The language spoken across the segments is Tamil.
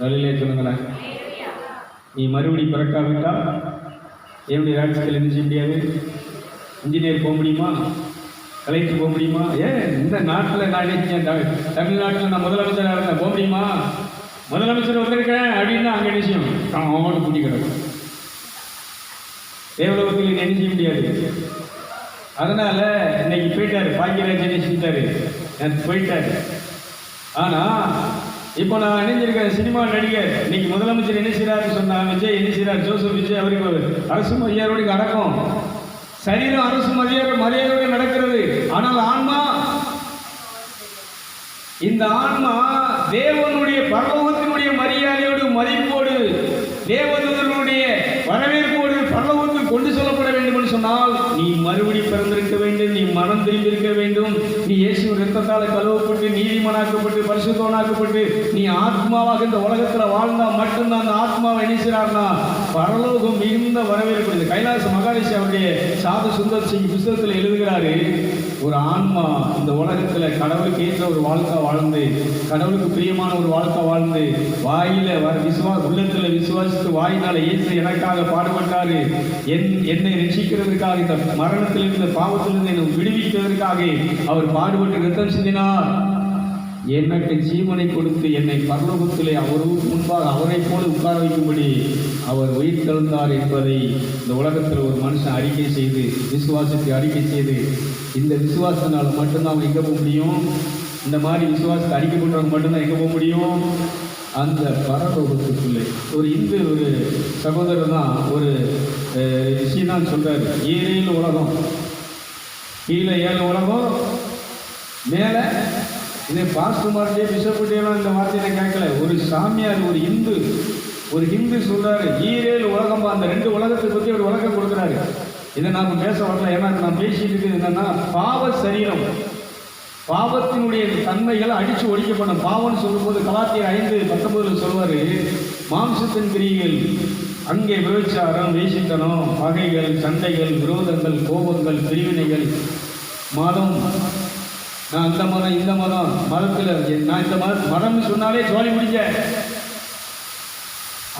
நலிலே சொல்லுங்களேன். நீ மறுபடி பிறக்காவிட்டால் என்னுடைய ராஜ்யத்தில் என்ன செய்ய முடியாது? இன்ஜினியர் போக முடியுமா? கலெக்டர் போக முடியுமா? இந்த நாட்டில் நான் நினைச்சேன், தமிழ்நாட்டில் நான் முதலமைச்சராக இருந்தேன், போக முடியுமா? முதலமைச்சர் வந்திருக்கேன் அப்படின்னா அங்கே நிச்சயம் அவனோட கூட்டி கிடக்கும். தேவலோகத்தில் என்ன செய்ய முடியாது. அதனால இன்னைக்கு போயிட்டாரு, பாக்கியராஜ் என்ன செஞ்சாரு, போயிட்டாரு. ஆனா இப்போ நான் இணைஞ்சிருக்கேன் சினிமா நடிகர். இன்னைக்கு முதலமைச்சர் என்ன செய்யறாரு சொன்னா, விஜய் என்ன செய்யறாரு, ஜோசப் விஜய், அவருக்கு அரசு மரியாதையோடு அடக்கம், சரீரம் அரசு மரியாதையோடு நடக்கிறது. ஆனால் ஆன்மா, இந்த ஆன்மா தேவனுடைய பரலோகத்தினுடைய மரியாதையோடு மதிப்போடு தேவதூதர்களுடைய வரவேற்போடு பரலோகத்தில் கொண்டு செல்லப்பட வேண்டும் என்று சொன்னால் நீ மறுபடி பிறந்திருக்க வேண்டும், நீ மனம் திரும்பியிருக்க வேண்டும், நீ இயேசு இரத்தத்தால் கழுவப்பட்டு நீதிமானாக்கப்பட்டு பரிசுத்தவானாக்கப்பட்டு நீ ஆத்மாவாக இந்த உலகத்தில் வாழ்ந்தால் மட்டும்தான் அந்த ஆத்மாவை நினைச்சார்னா பரலோகம் மிகுந்த வரவேற்படுது. கைலாச மகாரிஷி அவருடைய சாது சுந்தர் சிங் புத்தகத்தில் எழுதுகிறாரு, ஒரு ஆன்மா இந்த உலகத்தில் கடவுளுக்கு ஏற்ற ஒரு வாழ்க்கை வாழ்ந்து, கடவுளுக்கு பிரியமான ஒரு வாழ்க்கை வாழ்ந்து, வாயில உள்ளத்தில் விசுவாசித்து வாயினால இயேசு எனக்காக பாடுபட்டாரு, என்னை ரட்சிக்கிறதுக்காக, இந்த மரணத்திலிருந்து பாவத்திலிருந்து என்னை விடுவிக்கிறதுக்காக அவர் பாடுபட்டு ரத்தம் சிந்தினார், எனக்கு ஜீவனை கொடுத்து என்னை பரலோகத்திலே அவருக்கு முன்பாக அவரை போல உட்கார வைக்கும்படி அவர் உயிர் தெழுந்தார் என்பதை இந்த உலகத்தில் ஒரு மனுஷன் அறிக்கை செய்து, விசுவாசத்தை அறிக்கை செய்து, இந்த விசுவாசத்தினால் மட்டும்தான் அவன் எங்கே போக முடியும், இந்த மாதிரி விசுவாசத்தை அறிக்கை பண்ணுறவங்க மட்டும்தான் எங்கே போக முடியும், அந்த பரலோகத்துக்குள்ளே. ஒரு இந்து ஒரு சகோதரர் தான் ஒரு விஷயம் தான் சொல்கிறார், 7 உலகம், கீழே 7 உலகம், மேலே இதே பாஸ்டர் மார்ட்டே பிஷப்புட்டேலாம் இந்த வார்த்தையை கேட்கல. ஒரு சாமியார், ஒரு ஹிந்து சொல்றாரு, 7 உலகம், அந்த 2 உலகத்தை பற்றி ஒரு உலகம் கொடுக்குறாரு. இதை நாம் பேச வரல, ஏன்னா நான் பேசிட்டு இருக்குது என்னன்னா, பாவ சரீரம், பாவத்தினுடைய தன்மைகளை அடித்து ஒழிக்கப்படும். பாவம்னு சொல்லும்போது கலாத்தியர் 5:19 சொல்வாரு, மாம்சத்தின் கிரியைகள், அங்கே விபச்சாரம், வேசித்தனம், பகைகள், சண்டைகள், விரோதங்கள், கோபங்கள், பிரிவினைகள், மதம், நான் அந்த மதம் இந்த மதம், மதத்தில் நான் இந்த மதம்னு சொன்னாலே ஜோலி முடிஞ்ச.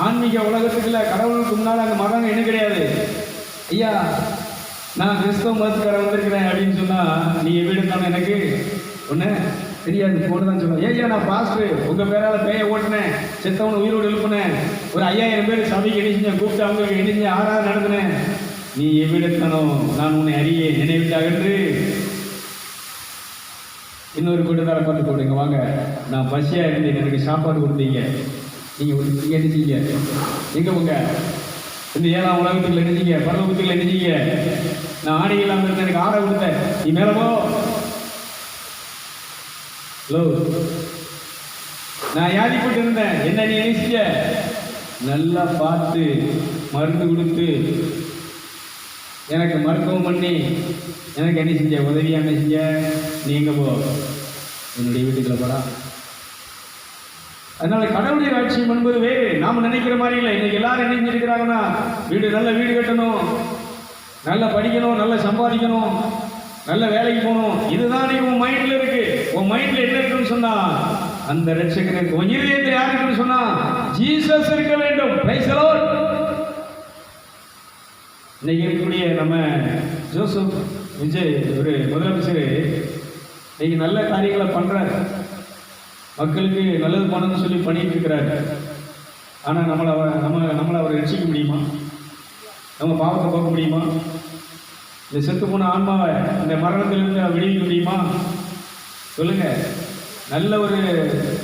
ஆன்மீக உலகத்துக்குள்ள கடவுளுக்கு முன்னால் அந்த மதம் என்ன கிடையாது. ஐயா நான் கிறிஸ்தவ மதத்துக்கார வந்திருக்கிறேன் அப்படின்னு சொன்னால் நீ எப்படி இருந்தாலும் எனக்கு ஒன்று தெரியாது, போட்டு தான் சொல்லுவேன். ஐயா நான் பாஸ்டர், உங்கள் பேரால் பேய ஓட்டினேன், செத்தவனை உயிரோடு எழுப்புனேன், ஒரு 5000 பேர் சபைக்கு எண்ணிச்சேன், கூப்பிட்டு அவங்களுக்கு எண்ணிச்சு 6 நடத்தினேன், நீ எப்படி இருக்கணும், நான் உன்னை அறிய நினைவிட்டாகன்று. இன்னொரு கூட்டத்தார பார்த்து கொடுங்க, வாங்க நான் பசியாக இருந்தேன், எனக்கு சாப்பாடு கொடுத்தீங்க, நீங்கள் என்னச்சீங்க, எங்கே போங்க, இந்த 7ஆம் உலகத்துக்குள்ள என்னச்சீங்க, பரலோகத்துக்குள்ள என்னச்சீங்க, நான் ஆடை இல்லாமல் இருந்தேன், எனக்கு ஆடை கொடுத்தேன், நீ மேலமோ. ஹலோ, நான் யாதிப்பட்டு இருந்தேன், என்ன நீ நினைச்சிக்க, நல்லா பார்த்து மருந்து கொடுத்து எனக்கு மருத்துவம் பண்ணி எனக்கு என்ன செஞ்ச, உதவியாக என்ன செஞ்ச, நீ எங்கே போ, என்னுடைய வீட்டுக்குள்ள போடா. அதனால கடவுளுடைய ராட்சியம் என்பது வேறு, நாம் நினைக்கிற மாதிரி இல்லை. இன்னைக்கு எல்லாரும் என்ன செஞ்சிருக்கிறாங்கன்னா, நல்ல வீடு கட்டணும், நல்லா படிக்கணும், நல்லா சம்பாதிக்கணும், நல்ல வேலைக்கு போகணும், இதுதான் உன் மைண்டில் இருக்கு. உன் மைண்டில் என்ன இருக்குன்னு சொன்னா, அந்த ரட்சகர் இருக்கு. உன் இதயத்தில் யார் இருக்குன்னு சொன்னா, ஜீசஸ் இருக்க வேண்டும். Praise the Lord. இன்னைக்கு இருக்கக்கூடிய நம்ம ஜோசப் விஜய் ஒரு முதலமைச்சர் இன்னைக்கு நல்ல காரியங்களை பண்ணுறாரு, மக்களுக்கு நல்லது பண்ணணும்னு சொல்லி பண்ணிட்டு இருக்கிறாரு. ஆனால் நம்மளை அவரை ரட்சிக்க முடியுமா? நம்ம பாவத்தை பார்க்க முடியுமா? இந்த செத்து போன ஆன்மாவை இந்த மரணத்திலிருந்து விடுவிக்க முடியுமா? சொல்லுங்க. நல்ல ஒரு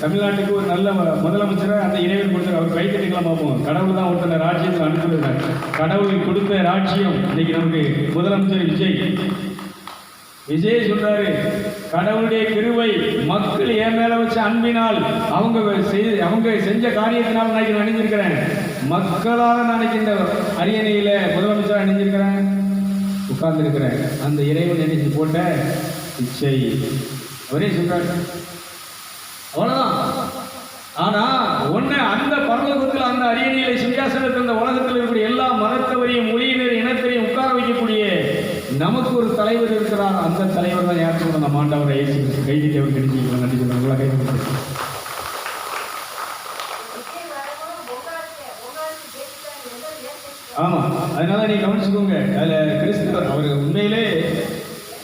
தமிழ்நாட்டுக்கு ஒரு நல்ல முதலமைச்சரை அந்த இறைவன் கொடுத்தார். அவர் கைத்தட்டிக்கலாம் பார்ப்போம். கடவுள் தான் ஒருத்தர் ராஜ்யத்தில் அனுப்பிவிடுறார். கடவுள் கொடுத்த ராஜ்யம் இன்னைக்கு நமக்கு முதலமைச்சர் விஜய் சொல்றாரு, கடவுளுடைய கிருபை மக்கள் என் மேல வச்ச அன்பினால் அவங்க செஞ்ச காரியத்தினால் நான் அணிஞ்சிருக்கிறேன். மக்களால் நாளைக்கு இந்த அரியணையில முதலமைச்சர் அணிஞ்சிருக்கிறேன், உட்கார்ந்து இருக்கிறேன். அந்த இறைவன் நினைச்சு போட்ட இச்சை அவரே சொல்றாரு, அவ்வளவுதான். ஆனா ஒண்ணு, அந்த பரலோகத்தில் அந்த அரியணையில சிங்காசனத்தில் இந்த உலகத்தில் இருக்கக்கூடிய எல்லா மதத்தவரையும் மொழியினர் இனத்தையும் உட்கார வைக்கக்கூடிய நமக்கு ஒரு தலைவர் இருக்கிறார். அந்த தலைவர் தான் யார் சொல்ற, நம்ம ஆண்டவரை கைதி தேவர் கிடைச்சிக்கலாம். நன்றி சொல்லுவாங்களா? கைது ஆமாம், அதனால நீ கவனிச்சுக்கோங்க. அதில் கிறிஸ்தவர் அவர் உண்மையிலே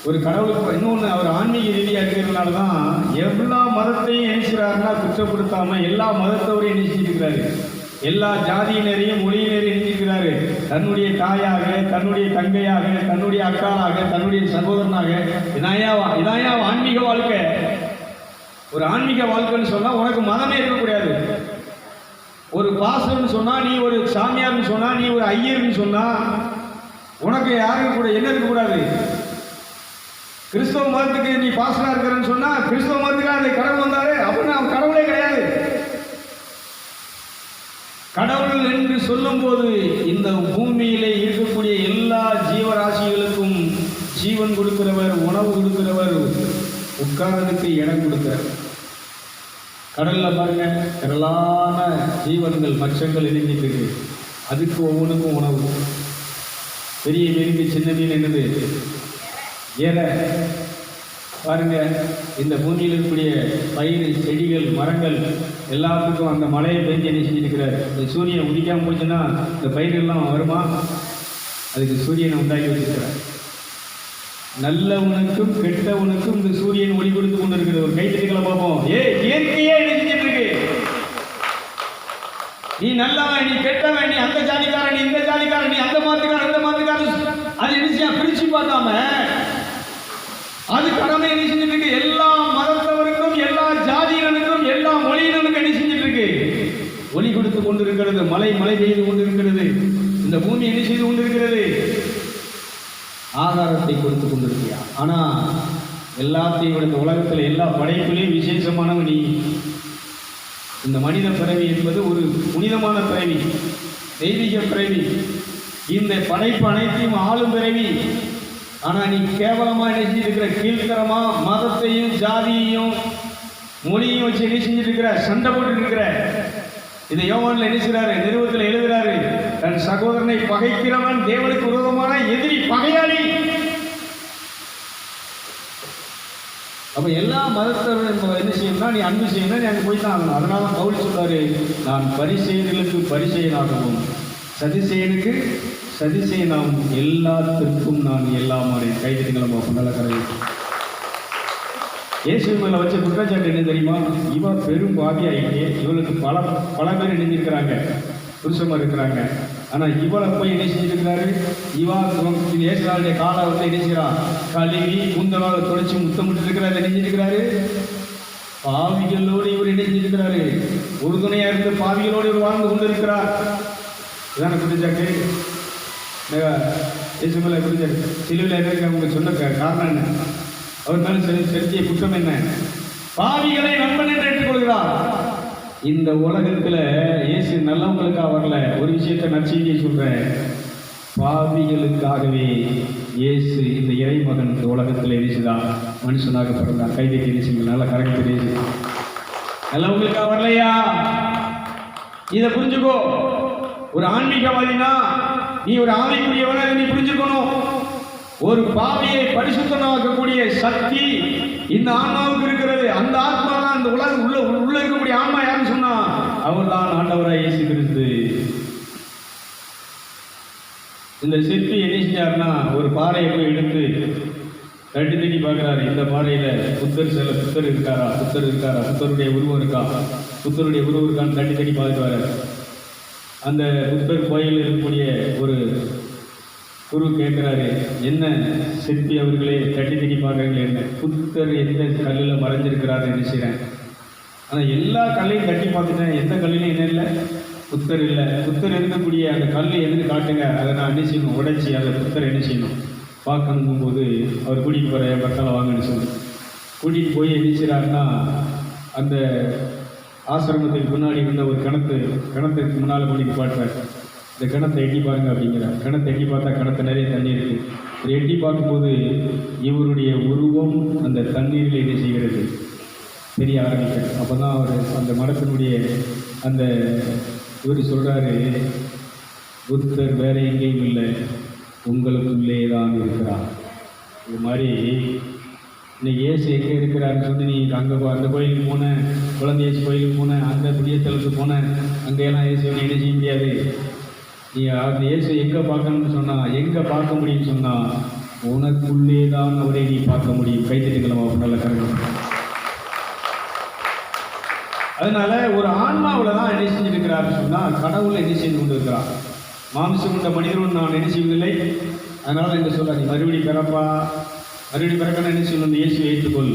ஒரு கடவுளுக்கு இன்னொன்று அவர் ஆன்மீக ரீதியாக இருக்கிறதுனால தான் எல்லா மதத்தையும் நினைச்சுறாருன்னா குற்றப்படுத்தாமல் எல்லா மதத்தவரையும் நினைச்சிருக்கிறாரு. எல்லா ஜாதியினரையும் மொழியினரையும் நினைச்சிருக்கிறாரு. தன்னுடைய தாயாக, தன்னுடைய தங்கையாக, தன்னுடைய அக்காளாக, தன்னுடைய சகோதரனாக. இதாயா ஆன்மீக வாழ்க்கை. ஒரு ஆன்மீக வாழ்க்கைன்னு சொன்னா உனக்கு மதமே இருக்கக்கூடாது. ஒரு பாஸ்டர்னு சொன்னா, நீ ஒரு சாமியார்னு சொன்னா, நீ ஒரு ஐயர்னு சொன்னா உனக்கு யாருக்கு கூட என்ன இருக்கக்கூடாது. கிறிஸ்தவ மதத்துக்கு நீ பாஸ்டரா இருக்கிறன்னு சொன்னா, கிறிஸ்தவ மதத்துக்கு அந்த கடவுள் வந்தாரு அப்படின்னு அவன் கடவுளே கிடையாது. கடவுள் என்று சொல்லும் போது இந்த பூமியிலே இருக்கக்கூடிய எல்லா ஜீவராசிகளுக்கும் ஜீவன் கொடுக்கிறவர், உணவு கொடுக்கிறவர், உட்கார்றதுக்கு இடம் கொடுக்கிறார். கடல்ல பாருங்க, திரளான ஜீவன்கள் மச்சங்கள் இணைஞ்சிட்டு இருக்கு. அதுக்கு ஒவ்வொன்றுக்கும் உணவு. பெரிய மீனுக்கு சின்ன மீன் என்னது ஏற பாருங்க. இந்த பூமியில் இருக்கக்கூடிய பயிர், செடிகள், மரங்கள் எல்லாத்துக்கும் அந்த மழையை பெஞ்சு என்ன செஞ்சிருக்கிறார். இந்த சூரியன் உதிக்காமல் போச்சுன்னா இந்த பயிர்கள்லாம் வருமா? அதுக்கு சூரியனை உண்டாக்கி வச்சிருக்கிறார். நல்லவனுக்கும் கெட்டவனுக்கும் இந்த சூரியன் ஒளி கொடுத்து கொண்டு இருக்கிறது. ஒரு கைத்தறிகளை பார்ப்போம். இயற்கையே என்ன செஞ்சிட்டு இருக்கு. நீ நல்லவன், நீ கெட்டவன், நீ அந்த ஜாதிக்காரன், நீ இந்த ஜாதிக்காரன், நீ அந்த மாத்துக்காரன், இந்த மாத்துக்காரன், அது என்ன பிரிச்சு பார்க்காம அது கடமை என்ன செஞ்சிட்டு இருக்கு. எல்லா மதத்தவருக்கும், எல்லா ஜாதியினருக்கும், எல்லா மொழியினருக்கும் என்ன செஞ்சிட்டு இருக்கு. ஒளி கொடுத்து கொண்டிருக்கிறது. மழை பெய்து கொண்டிருக்கிறது. இந்த பூமி என்ன செய்து கொண்டிருக்கிறது. ஆகாரத்தை கொடுத்து கொண்டிருக்கியா. ஆனா எல்லாத்தையும் இந்த உலகத்தில் எல்லா படைப்புலையும் விசேஷமானவன் நீ. இந்த மனித பிறவி என்பது ஒரு புனிதமான பிறவி, தெய்வீக பிறவி. இந்த படைப்பு அனைத்தையும் ஆளும் பிறவி. ஆனா நீ கேவலமா என்ன செஞ்சிருக்கிற, கீழ்த்தரமா மதத்தையும் ஜாதியையும் மொழியும் வச்சு என்ன செஞ்சிட்டு இருக்கிற, சண்டை போட்டு இருக்கிற. இதை யோவான்ல நினைக்கிறாரு, நிறுவத்தில் எழுதுறாரு, தன் சகோதரனை பகைக்கிறவன் தேவனுக்கு விரோதமான எதிரி, பகையாளி. அப்ப எல்லா மதத்தவரும் என்ன செய்யணும்னா, நீ அன்பு செய்யணும், நீ அங்கே போய் தான் ஆகணும். அதனால பவுல் சொல்றாரு, நான் பரிசெயர்களுக்கு பரிசெயனாகவும் சதிசெயனுக்கு சதிசெயனாகவும் எல்லாத்திற்கும் நான் எல்லாமே. கைதிகளும் நல்ல கரை. இயேசு மேல வச்ச குற்றச்சாட்டு என்ன தெரியுமா? இவா பெரும் பாவி ஆகிட்டே, இவளுக்கு பல பேர் இணைஞ்சிருக்கிறாங்க, புருஷமாக இருக்கிறாங்க. ஆனால் இவளை போய் என்ன செஞ்சிருக்கிறாரு. இவா இயேசுடைய காலை வந்து இணைச்சிக்கிறா, கழுவி குந்தலால் தொலைச்சி முத்தமிட்டு இருக்கிறாரு, இணைஞ்சிருக்கிறாரு. பாவிகளோடு இவர் இணைஞ்சிருக்கிறாரு. உறுதுணையா இருந்து பாவிகளோடு இவர் வாழ்ந்து கொண்டு இருக்கிறார். இதான குற்றச்சாட்டு. இயேசு மேல குற்றச்சாட்டு. சிலுவையில் இருக்க அவங்க சொன்ன காரணம் என்ன? அவர் மேல செலுத்திய குற்றம் என்ன? பாவிகளை நண்பன் என்று ஏற்றுக்கொள்கிறார். இந்த உலகத்துல இயேசு நல்லவங்களுக்காக வரல. ஒரு விஷயத்தை நற்செய்தியை சொல்றேன், பாவிகளுக்காகவே இயேசு இந்த இறைமகன் இந்த உலகத்துல இயேசுதான் மனுஷனாக பிறந்தார். கைதைக்கு இயேசு நல்ல கரெக்ட் இயேசு நல்லவங்களுக்காக வரலையா? இதை புரிஞ்சுக்கோ. ஒரு ஆன்மீகவாதினா நீ ஒரு ஆவிக்குரியவன, நீ புரிஞ்சுக்கணும். ஒரு பாவியை பரிசுத்தமாக்கக்கூடிய சக்தி இந்த ஆன்மாவுக்கு இருக்கிறது. அந்த ஆத்மா தான் இந்த உலகம் உள்ள இருக்கக்கூடிய ஆன்மா. யாருன்னு சொன்னா அவர் தான் ஆண்டவராய் இயேசு கிறிஸ்து. இந்த சிற்பி என்ன செஞ்சாருன்னா, ஒரு பாறையை போய் எடுத்து தட்டி தட்டி பார்க்கிறாரு. இந்த பாறையில புத்தர் இருக்காரா, புத்தருடைய உருவம் இருக்கா, புத்தருடைய உருவம் இருக்கான்னு தட்டி தட்டி பார்த்துட்டு வர்றாரு. அந்த புத்தர் கோயில் இருக்கக்கூடிய ஒரு குரு கேட்குறாரு, என்ன சிற்பி அவர்களே தட்டி தட்டி பார்க்குறீங்களே, என்ன புத்தர் எந்த கல்லில் மறைஞ்சிருக்கிறாரு என்ன செய்கிறேன். ஆனால் எல்லா கல்லையும் தட்டி பார்த்துட்டேன், எந்த கல்லிலையும் என்ன இல்லை, புத்தர் இல்லை. புத்தர் இருக்கக்கூடிய அந்த கல் எதுன்னு காட்டுங்க, அதை நான் என்ன செய்யணும், உடைச்சி அதை புத்தர் என்ன செய்யணும் பார்க்கணும் போது அவர் கூட்டிகிட்டு போகிற பக்கத்தில் வாங்கன்னு சொல்லி கூட்டிகிட்டு போய் என்ன செய்கிறாருன்னா, அந்த ஆசிரமத்துக்கு முன்னாடி இருந்த ஒரு கிணத்துக்கு முன்னால் கூட்டிகிட்டு பாட்டுறாரு. இந்த கிணத்தை எட்டி பாருங்க அப்படிங்கிறார். கிணத்தை எட்டி பார்த்தா கிணத்து நிறைய தண்ணி இருக்குது. எட்டி பார்க்கும்போது இவருடைய உருவம் அந்த தண்ணீரில் என்ன செய்கிறது தெரிய ஆரம்பிக்கிறது. அப்போ தான் அவர் அந்த மடத்தினுடைய அந்த இவர் சொல்கிறாரு, புத்தர் வேற எங்கேயும் இல்லை, உங்களுக்குள்ளே தான் இருக்கிறார். இது மாதிரி இன்னைக்கு ஏசு எங்கே இருக்கிறாருன்னு சொல்லி நீ அங்கே அந்த கோயிலுக்கு போனேன், குழந்தை ஏசு கோயிலுக்கு போனேன், அந்த புதியத்தலுக்கு போனேன், அங்கெல்லாம் ஏசு என்ன செய்ய முடியாது. நீ அந்த இயேசு எங்கே பார்க்கணும்னு சொன்னால், எங்கே பார்க்க முடியும்னு சொன்னால், உனக்குள்ளே தான் அவரை நீ பார்க்க முடியும். கைத்தட்டுங்களா நல்ல கரெக்ட். அதனால ஒரு ஆன்மாவில் தான் என்ன செஞ்சிருக்கிறார் சொன்னால், கடவுளை என்ன செய்து கொண்டு இருக்கிறார். மாம்சம் கொண்ட மனிதனும் நான் என்ன செய்வதில்லை. அதனால என்ன சொல்ல, நீ மறுபடி பிறப்பா, மறுபடி பிறக்கணும் என்ன சொல்லணும், இயேசு ஏற்றுக்கொள்,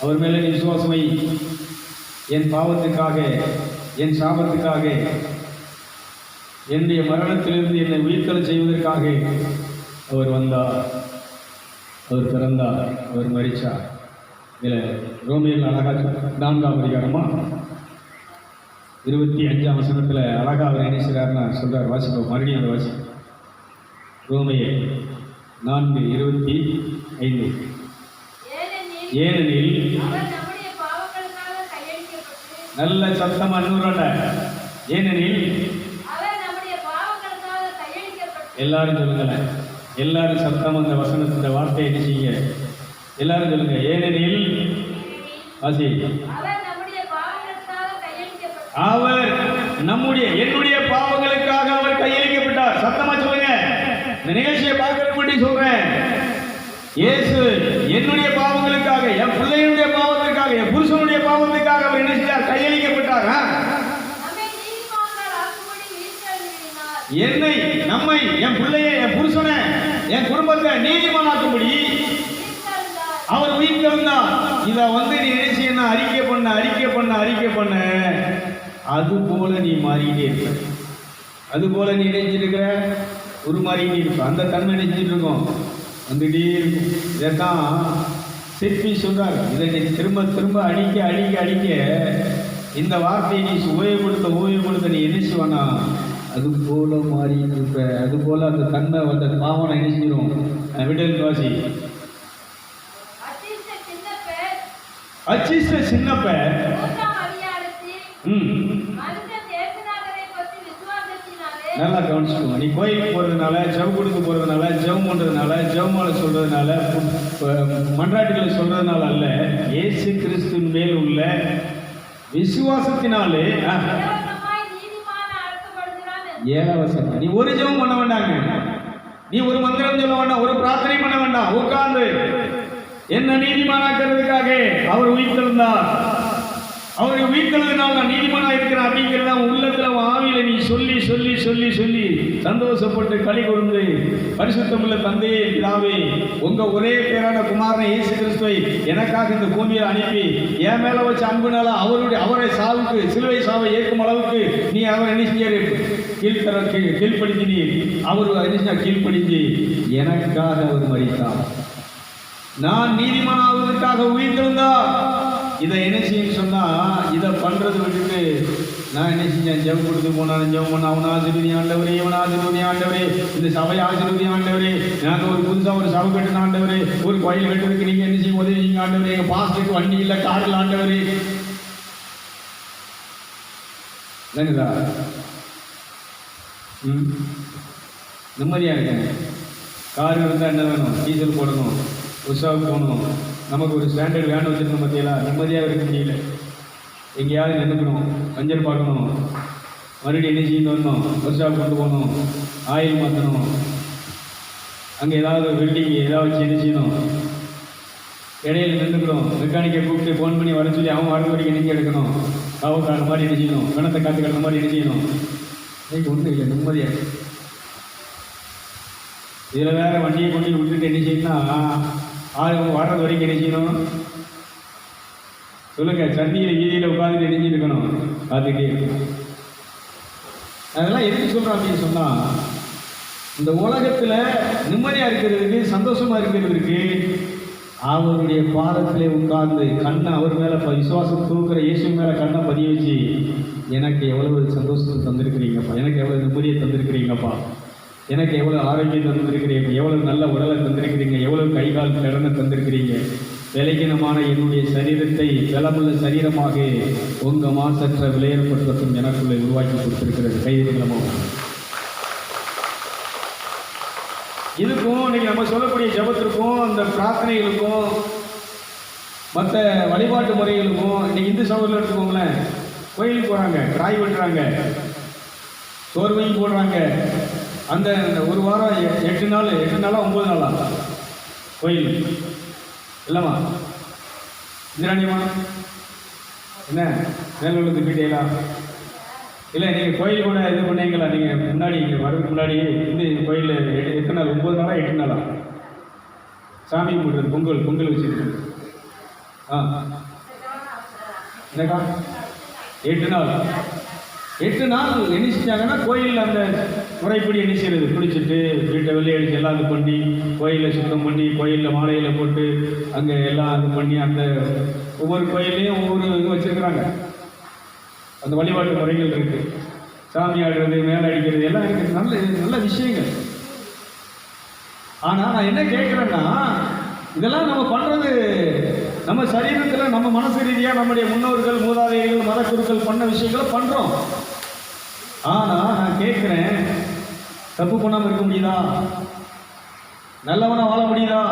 அவர் மேலே நீ விசுவாசமை, என் பாவத்துக்காக, என் சாபத்துக்காக, என்னுடைய மரணத்திலிருந்து என்னை உயிர்த்தல் செய்வதற்காக அவர் வந்தார், அவர் பிறந்தார், அவர் மரித்தார். இதில் ரோமியல் அழகா 4ஆம் அதிகாரமா 25ஆம் வசனத்தில் அழகா அவர் என்ன செய்கிறார்னா சொல்கிறார். வாசிப்போம், மறுபடியும் அந்த வாசி. ரோமியல் 4:25. ஏனெனில் நல்ல சத்தம் அன்னூரோட, ஏனெனில் எல்லாரும் சொல்லுங்களேன், எல்லாரும் சத்தம் அந்த வசனத்தின் வார்த்தையை என்ன செய்ய, எல்லாரும் சொல்லுங்க. ஏனெனில் வாசி, அவர் நம்முடைய என்னுடைய பாவங்களுக்காக அவர் கையளிக்கப்பட்டார். சத்தமா சொல்லுங்க. இந்த நிகழ்ச்சியை பார்க்கறதுக்கு சொல்றேன். இயேசு என்னுடைய பாவங்களுக்காக, என் பிள்ளைகளுடைய பாவத்திற்காக, என் புருஷனுடைய பாவத்துக்காக அவர் என்ன செய்தார், கையளிக்கப்பட்டார். என்னை, நம்மை, என் பிள்ளையை, என் புருஷனை, என் குடும்பத்தை நீதிமானாக்கும்படி அவர் உயிர்த்தெழுந்தார். இதை நீ என்ன செய்யணும், அறிக்கை பண்ண அது போல நீ மாறிக்கிட்டே இருக்க. அது போல நீ நினைச்சிருக்கிற உருமாறிக்கிட்டே இருக்க. அந்த தன்மை நினைச்சிட்டு இருக்கோம், வந்துகிட்டே இருக்கும். இதைத்தான் சிற்பி சொல்றார். இதை நீ திரும்ப திரும்ப அடிக்க இந்த வார்த்தையை நீ உபயோகப்படுத்த நீ என்ன செய்வானா, அது போல மாறி இருப்ப. அது போல அந்த தன்மை அந்த பாவனை என்ன செய்யும். விடல் வாசி, அச்சிஷ்ட சின்னப்ப நல்லா கவனிச்சுக்கோங்க. நீ கோயிலுக்கு போகிறதுனால, ஜவுகுடுக்கு போகிறதுனால, ஜெபம் பண்ணுறதுனால, ஜெபமாலை சொல்கிறதுனால, மன்றாட்டுகளை சொல்கிறதுனால அல்ல, இயேசு கிறிஸ்துவின் மேல் உள்ள விசுவாசத்தினாலே. 7ஆம் வசனம். நீ ஒரு ஜெபம் பண்ண வேண்டாங்க, நீ ஒரு மந்திரம் சொல்ல வேண்டாம், ஒரு பிரார்த்தனை பண்ண வேண்டாம். உட்கார்ந்து என்ன நீதிமானாக்கிறதுக்காக அவர் உயிர்த்தெழுந்தார், அவருடைய உயிர்த்தெழுதினால் நான் நீதிமானா இருக்கிறேன் அப்படிங்கிறத உள்ளத்துல ஆவியில நீ சொல்லி சொல்லி சொல்லி சொல்லி சந்தோஷப்பட்டு களி கொண்டு, பரிசுத்தமுள்ள தந்தையே பிதாவே, உங்க ஒரே பேரான குமாரனை இயேசு கிறிஸ்துவை எனக்காக இந்த பூமியை அனுப்பி என் மேல வச்ச அன்புனால அவரை சாவுக்கு, சிலுவை சாவை ஏற்கும் அளவுக்கு நீ அவர் என்ன செஞ்சாரு, கீழ்ப்படுத்தினீர். அவர் கீழ்ப்படுத்தி எனக்காக அவர் மரித்தார். நான் நீதிமானாவதற்காக உயிர்த்தெழுந்தார். இதை என்ன செய்யன்னு சொன்னா, இதை பண்றது விட்டுட்டு நான் என்ன செஞ்சேன், ஜெபம் கொடுத்து போனாலும் ஜெபம் பண்ண, அவன் ஆசிரியர் ஆண்டவரே, இவன் ஆசிரியர் ஆண்டவரே, இந்த சபை ஆசிரியர் ஆண்டவரே, நாங்கள் ஒரு புதுசாக ஒரு சபை கட்டின ஆண்டவரே, ஒரு கோயில் கட்டுறதுக்கு நீங்கள் என்ன செய்ய உதவி செய்யுங்க ஆண்டவரே, எங்கள் பாஸ்டருக்கு வண்டி இல்லை, காரில் ஆண்டவரே. இல்லைங்களா? நிம்மதியாக இருக்கேன். கார் இருந்தால் என்ன வேணும், டீசல் போடணும், உஷாவுக்கு போகணும், நமக்கு ஒரு ஸ்டாண்டர்ட் வேன் வச்சுருக்கணும். மத்தியெல்லாம் நிம்மதியாக இருக்க முடியல. எங்கேயாவது நின்றுக்கணும், பஞ்சர் பார்க்கணும், மறுபடியும் என்ன செய்யணும், வரணும், ஒர்க்ஷாப் கொண்டு போகணும், ஆயில் மாற்றணும், அங்கே ஏதாவது வெல்டிங் ஏதாவது வச்சு என்ன செய்யணும், இடையில நின்றுக்கணும், மெக்கானிக்கை கூப்பிட்டு ஃபோன் பண்ணி வர சொல்லி அவன் வர வரைக்கும் நெஞ்சு எடுக்கணும், காவக்கார மாதிரி என்ன செய்யணும், கணத்தை காத்து கட்டுற மாதிரி என்ன செய்யணும். இன்னைக்கு ஒன்றும் இல்லை, நிம்மதியாக. இதில் வேறு வண்டியை கொண்டு விட்டுட்டு என்ன செய்யணும்னா, வர்றது வரைக்கும் என்ன செய்யணும் சொல்லுங்க, சந்தியில் வீதியில் உட்காந்துட்டு நெஞ்சு இருக்கணும், பார்த்துக்கிட்டே இருக்கணும். அதெல்லாம் எதுக்கு சொல்கிறோம் அப்படின்னு சொன்னால், இந்த உலகத்தில் நிம்மதியாக இருக்கிறதுக்கு, சந்தோஷமாக இருக்கிறதுக்கு அவருடைய பாதத்திலே உட்கார்ந்து கண்ணை அவர் மேலே விசுவாசம் தூக்குற இயேசு மேலே கண்ணை பதிய வச்சு, எனக்கு எவ்வளவு சந்தோஷத்தை தந்திருக்கிறீங்கப்பா, எனக்கு எவ்வளோ நிம்மதியை தந்திருக்கிறீங்கப்பா, எனக்கு எவ்வளோ ஆரோக்கியம் தந்திருக்கிறீங்க, எவ்வளோ நல்ல உடலை தந்திருக்கிறீங்க, எவ்வளோ கை கால் கடனை தந்திருக்கிறீங்க, விலைக்கினமான என்னுடைய சரீரத்தை பலமுள்ள சரீரமாக உங்கள் மாசற்ற விலையேறப்பட்டதும் எனக்குள்ளே உருவாக்கி கொடுத்திருக்கிறது. கைதிகளமோ இதுக்கும் இன்னைக்கு நம்ம சொல்லக்கூடிய ஜபத்திற்கும், அந்த பிரார்த்தனைகளுக்கும், மற்ற வழிபாட்டு முறைகளுக்கும், இன்னைக்கு இந்து சகோதரர்கள் எடுத்துக்கோங்களேன், கோயிலுக்கு போகிறாங்க, காய் வெட்டுறாங்க, சோர்வையும் போடுறாங்க. அந்த ஒரு வாரம் 8 நாள் 9 நாளா கோயில் இல்லைம்மா இந்திராணியம்மா? என்ன மேலுள்ளது பீட்டீங்களா? இல்லை, நீங்கள் கோயில் கூட இது பண்ணீங்களா? நீங்கள் முன்னாடி இங்கே வரதுக்கு முன்னாடி இந்த கோயிலில் எத்தனை நாள்? 9 நாளா 8 நாளா சாமி கும்பிட்றது? பொங்கல் வச்சுருக்கு. என்னக்கா 8 நாள் என்ன செஞ்சாங்கன்னா, கோயிலில் அந்த முறைப்படி என்ன செய்யறது, குளிச்சுட்டு வீட்டை வெளியே அடிச்சு எல்லாம் இது பண்ணி கோயிலில் சுத்தம் பண்ணி கோயிலில் மாலையில் போட்டு அங்கே எல்லாம் இது பண்ணி அந்த ஒவ்வொரு கோயிலையும் ஒவ்வொரு இது வச்சுருக்குறாங்க. அந்த வழிபாட்டு முறைகள் இருக்குது. சாமி ஆடுறது, மேலே அடிக்கிறது எல்லாம் இருக்குது. நல்ல விஷயங்கள். ஆனால் நான் என்ன கேட்குறேன்னா, இதெல்லாம் நம்ம பண்ணுறது நம்ம சரீரத்தில் நம்ம மனசு ரீதியாக நம்முடைய முன்னோர்கள் மூதாதையர்கள் மத குருக்கள் பண்ண விஷயங்களை பண்ணுறோம். ஆனால் நான் கேட்குறேன், தப்பு பண்ணாமல் இருக்க முடியுதா? நல்லவனா வாழ முடியுதா?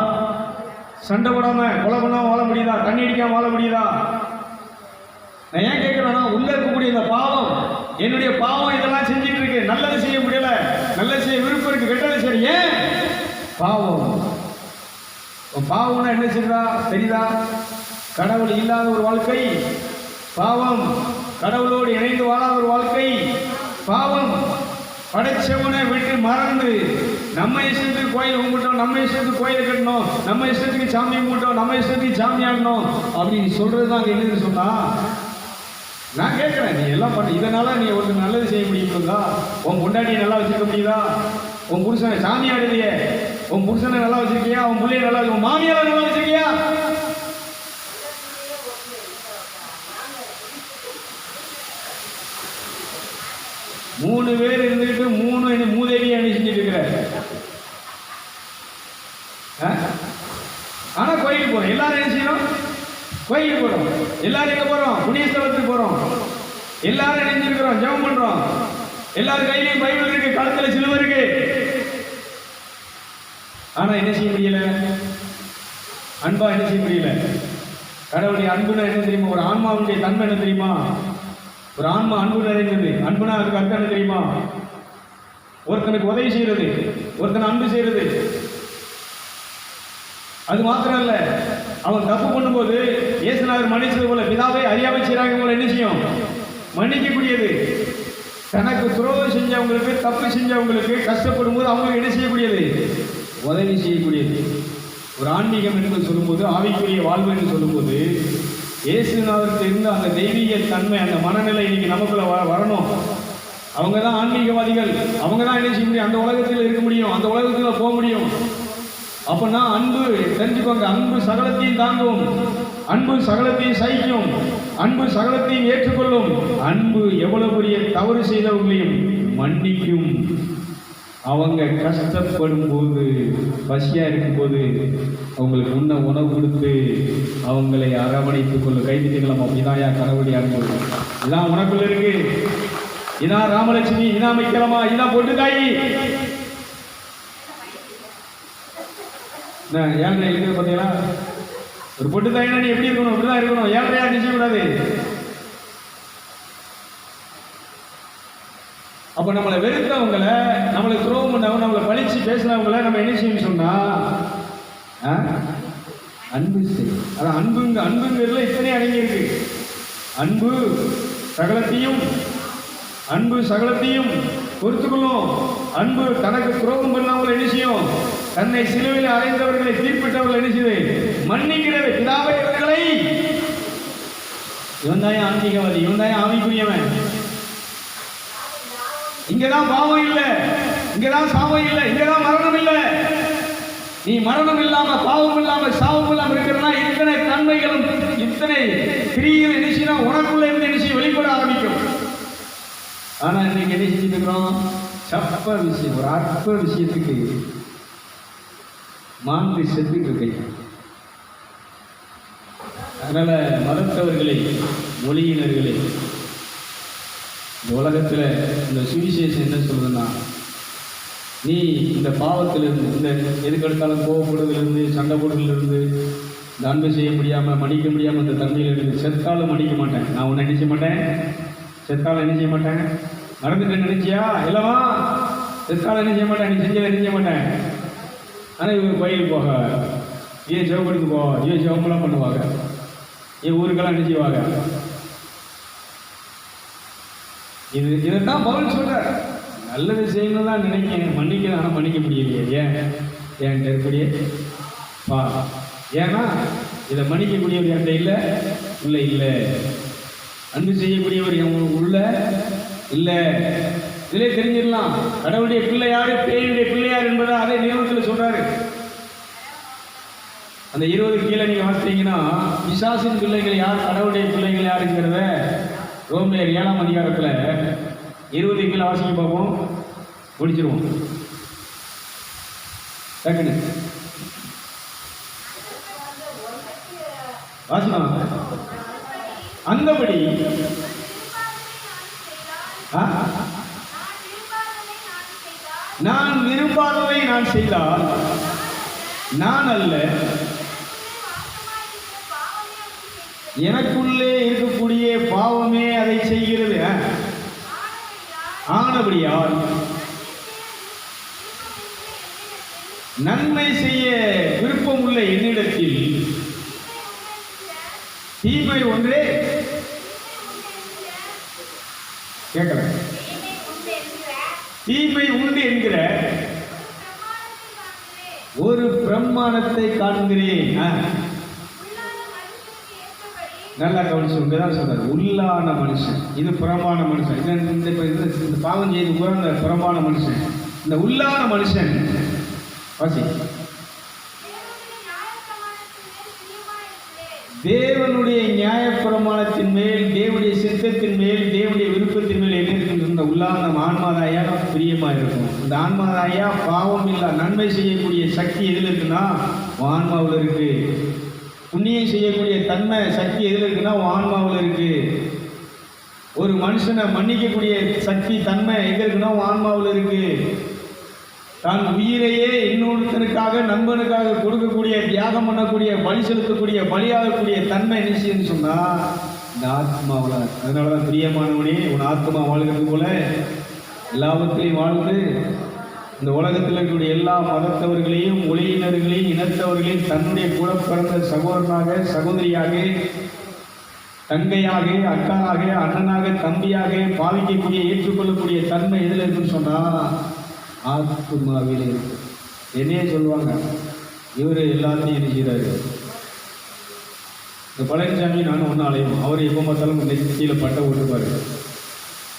சண்டை போடாமல் கொலை பண்ணாமல் வாழ முடியுதா? தண்ணி அடிக்காமல் வாழ முடியுதா? நான் ஏன் கேட்குறேன்னா, உள்ளே இருக்கக்கூடிய இந்த பாவம், என்னுடைய பாவம் இதெல்லாம் செஞ்சுட்டு இருக்கு. நல்லது செய்ய முடியல, நல்லது செய்ய விருப்பம் இருக்கு, கெட்டது சரி. ஏன் பாவம்? பாவம்னா என்ன செய்யுதா தெரியுதா? கடவுள் இல்லாத ஒரு வாழ்க்கை பாவம், கடவுளோடு இணைந்து வாழாத ஒரு வாழ்க்கை பாவம், படைச்சவனை விட்டு மறந்து நம்ம இஷ்டத்துக்கு கோயில் கும்பிட்டோம், நம்ம இஷ்டத்துக்கு கோயிலை கட்டணும், நம்ம இஷ்டத்துக்கு சாமி கும்பிட்டோம், நம்ம இஷ்டத்துக்கு சாமி ஆடணும் அப்படின்னு சொல்றது தான் என்னன்னு சொன்னா, நான் கேட்குறேன், நீ எல்லாம் பண்ண இதனால நீ ஒரு நல்லது செய்ய முடியுங்களா? உன் பொண்டாட்டியை நல்லா வச்சுக்க முடியுதா? உன் புருஷனை சாமி ஆடுதிய, உன் புருஷனை நல்லா வச்சிருக்கியா? உன் பிள்ளைய நல்லா, உன் மாமியாரை நல்லா வச்சிருக்கியா? மூணு பேர் இருந்துக்கிட்டு மூதேவியை அணி செஞ்சுட்டு இருக்கிற. ஆனா கோயிலுக்கு போறோம், எல்லாரும் என்ன செய்யணும்? கோயிலுக்கு போறோம். எல்லாரும் எங்க போறோம்? புண்ணிய ஸ்தலத்துக்கு போறோம். எல்லாரும் நினைஞ்சிருக்கிறோம், ஜெபம் பண்றோம். எல்லாரும் கையிலையும் பைபிள் இருக்கு, கழுத்துல சிலுவை இருக்கு. ஆனா என்ன செய்ய முடியல? அன்பா என்ன செய்ய முடியல? கடவுளுடைய அன்புனா என்ன தெரியுமா? ஒரு ஆன்மாவுடைய தன்மை என்ன தெரியுமா? ஒரு ஆன்மா அன்பு நிறைந்தது. அன்புனா அதுக்கு அர்த்தம் என்ன தெரியுமா? ஒருத்தனுக்கு உதவி செய்யறது, ஒருத்தனை அன்பு செய்யறது. அது மாத்திரம் இல்ல, அவன் தப்பு பண்ணும்போது இயேசுநாதர் மன்னிச்சது போல பிதாவை அறியாமல் செய்றாங்க போல என்ன செய்யும்? மன்னிக்கக்கூடியது. தனக்கு துரோகம் செஞ்சவங்களுக்கு, தப்பு செஞ்சவங்களுக்கு கஷ்டப்படும் போது அவங்களுக்கு என்ன செய்யக்கூடியது? உதவி செய்யக்கூடியது. ஒரு ஆன்மீகம் என்று சொல்லும்போது, ஆவிக்குரிய வாழ்வு என்று சொல்லும்போது, இயேசுநாதருக்கு இருந்த அந்த தெய்வீக தன்மை, அந்த மனநிலை இன்னைக்கு நமக்குள்ள வரணும். அவங்க தான் ஆன்மீகவாதிகள். அவங்க தான் என்ன செய்ய முடியும்? அந்த உலகத்தில் இருக்க முடியும், அந்த உலகத்தில் போக முடியும். அப்படின்னா அன்பு தெரிஞ்சுக்கோங்க, அன்பு சகலத்தையும் தாங்கும், அன்பு சகலத்தையும் சகிக்கும், அன்பு சகலத்தையும் ஏற்றுக்கொள்ளும், அன்பு எவ்வளவு பெரிய தவறு செய்தவங்களையும் மன்னிக்கும். அவங்க கஷ்டப்படும் போது, பசியா இருக்கும் போது அவங்களுக்கு உணவு கொடுத்து அவங்களை அரவணைத்துக் கொள்ள கைதிக்கலாம். அப்படிதான் கடவுளுடைய அன்பு. இதான் உனக்குள்ள இருக்கு. இதான் ராமலட்சுமி, இதான் வைக்கலாமா, இதான் பொட்டு தாயி. ஏழரை இருக்குது பார்த்தீங்களா? ஒரு பொட்டு தாயினா நீ எப்படி இருக்கணும்? இப்படிதான் இருக்கணும். ஏழரையா நிச்சயம் கூடாது. அப்ப நம்மளை வெறுத்தவங்களை, நம்மளை துரோகம் பண்ணவங்க, நம்மளை பழிச்சு பேசினவங்களை நம்ம என்ன செய்யணும் சொன்னா, அன்பு செய்யும். அதான் அன்புங்கிறதுல இத்தனை அடங்கி இருக்கு. அன்பு சகலத்தையும் பொறுத்துக்கொள்ளும். அன்பு தனக்கு துரோகம் பண்ணவங்களை என்ன செய்யும்? தன்னை சிலுவையில் அறைந்தவர்களை, தீர்ப்பிட்டவர்கள் என்ன செய்யுது? மன்னிக்கிறது. பிதாவை இவர்களை. இவன் தான் ஆன்மீகவாதி, இவன் தான் ஆவிக்குரியவன். இங்கதான் பாவம் இல்லை, இங்கதான் சாபம் இல்லை, இங்கதான் மரணம் இல்லை. நீ மரணம் இல்லாம, பாவம் இல்லாம, சாபம் இல்லாம இருக்கிறனா இத்தனை தன்மைகளும், இத்தனை கிரியைகள் என்ன செய்யணும்? உனக்குள்ள இருந்து என்ன செய்ய வெளிப்பட ஆரம்பிக்கும். ஆனா இன்னைக்கு என்ன செஞ்சுட்டு இருக்கிறோம்? சப்ப விஷயம், ஒரு அற்ப விஷயத்துக்கு மாண்பு செத்துட்டு இருக்கு. அதனால மதத்தவர்களை, மொழியினர்களை, இந்த உலகத்தில் இந்த சுவிசேஷம் என்ன சொல்றதுன்னா, நீ இந்த பாவத்திலிருந்து, இந்த எதுக்கு எடுத்தாலும் கோவப்படுறதுலேருந்து, சண்டை போடுறதுலேருந்து, இந்த அன்பு செய்ய முடியாமல், மன்னிக்க முடியாமல் இந்த தன்மையிலிருந்து செத்தாலும் மன்னிக்க மாட்டேன். நான் உன்னை என்ன செய்ய மாட்டேன்? செத்தாலும் என்ன செய்ய மாட்டேன்? மறந்துட்டேன்னு நினைச்சியா? இல்லவா எதுக்காக என்ன செய்ய மாட்டேன், நீ செஞ்சதை என்ன செய்ய மாட்டேன். ஆனால் இவங்க கோயிலுக்கு போக, ஏன் ஜெபப்படுத்து போ, ஏன் ஜெபமெல்லாம் பண்ணுவாங்க, ஏன் ஊருக்கெல்லாம் என்ன செய்வாங்க. இதைத்தான் பவுல் சொல்றார். நல்லது செய்யணும் தான் நினைக்கிறேன், மன்னிக்க, ஆனால் மன்னிக்க முடியலையே. ஏன் இருக்கக்கூடிய பா, ஏன்னா இதை மன்னிக்கக்கூடியவர் என்கிட்ட இல்லை, இல்லை அன்பு செய்யக்கூடியவர் உள்ள இல்லை. இதிலே தெரிஞ்சிடலாம் கடவுளுடைய பிள்ளை யாரு, பேருடைய பிள்ளை யார் என்பதை அதே நிறுவனத்தில் சொல்றாரு. அந்த 20 கீழே நீங்க வாசித்தீங்கன்னா பிசாசின் பிள்ளைகள் யார், கடவுளுடைய பிள்ளைகள் யாருங்கிறத ரோமேயர் 7ஆம் அதிகாரத்தில் 20 கீழே வாசிக்க பார்ப்போம், முடிச்சிருவோம் டக்குன்னு வாசனம். அந்தபடி நான் விரும்பாததை நான் செய்தால் நான் அல்ல, எனக்குள்ளே இருக்கக்கூடிய பாவமே அதை செய்கிறது. ஆனபடியால் நன்மை செய்ய விருப்பம் உள்ள என்னிடத்தில் தீமை ஒன்றே கேட்கல, தீமை உண்டு என்கிற ஒரு பிரமாணத்தை காண்கிறேன். நல்லா கவனிச்சு தான் சொல்றாரு. உள்ளான மனுஷன், இது புறமான மனுஷன். இந்த பாவம் செய்து புறந்த புறமான மனுஷன். இந்த உள்ளான மனுஷன் வாசி, தேவனுடைய நியாய பிரமாணத்தின் மேல், தேவனுடைய சித்தத்தின் மேல், தேவனுடைய விருப்பத்தின் மேல் என்ன இருக்கின்ற உள்ளான ஆன்மாதாயா பிரியமா இருக்கும். இந்த ஆன்மாதாயா பாவம் இல்லா நன்மை செய்யக்கூடிய சக்தி எதில் இருக்குன்னா ஆன்மாவில் இருக்கு. புண்ணியம் செய்யக்கூடிய தன்மை சக்தி எதில் இருக்குன்னா ஆன்மாவில் இருக்கு. ஒரு மனுஷனை மன்னிக்கக்கூடிய சக்தி தன்மை எங்க இருக்குன்னா ஆன்மாவில் இருக்கு. தான் உயிரையே இன்னொருத்தனுக்காக நண்பனுக்காக கொடுக்கக்கூடிய, தியாகம் பண்ணக்கூடிய, பலி செலுத்தக்கூடிய, பலியாகக்கூடிய தன்மை என்ன சொன்னா இந்த ஆத்மாவில். அதனாலதான் பிரியமானவனே, உன் ஆத்மா வாழ்கிறது போல எல்லாவற்றையும் வாழ்ந்து இந்த உலகத்தில் இருக்கக்கூடிய எல்லா மதத்தவர்களையும், ஒளியினர்களையும், இனத்தவர்களையும் தன்னுடைய கூட பிறந்த சகோதரனாக, சகோதரியாக, தங்கையாக, அக்கானாக, அண்ணனாக, தம்பியாக பாவிக்கக்கூடிய, ஏற்றுக்கொள்ளக்கூடிய தன்மை எதில் இருக்குன்னு சொன்னா ஆத்மாவிலே இருக்கு. என்னையே சொல்லுவாங்க, இவர் எல்லாத்தையும் என்ன செய்கிறாரு. இந்த பழனிசாமி நானும் ஒன்றும் அலையும். அவர் எப்போ பார்த்தாலும் நெத்தியில பட்டை ஓட்டுப்பார்,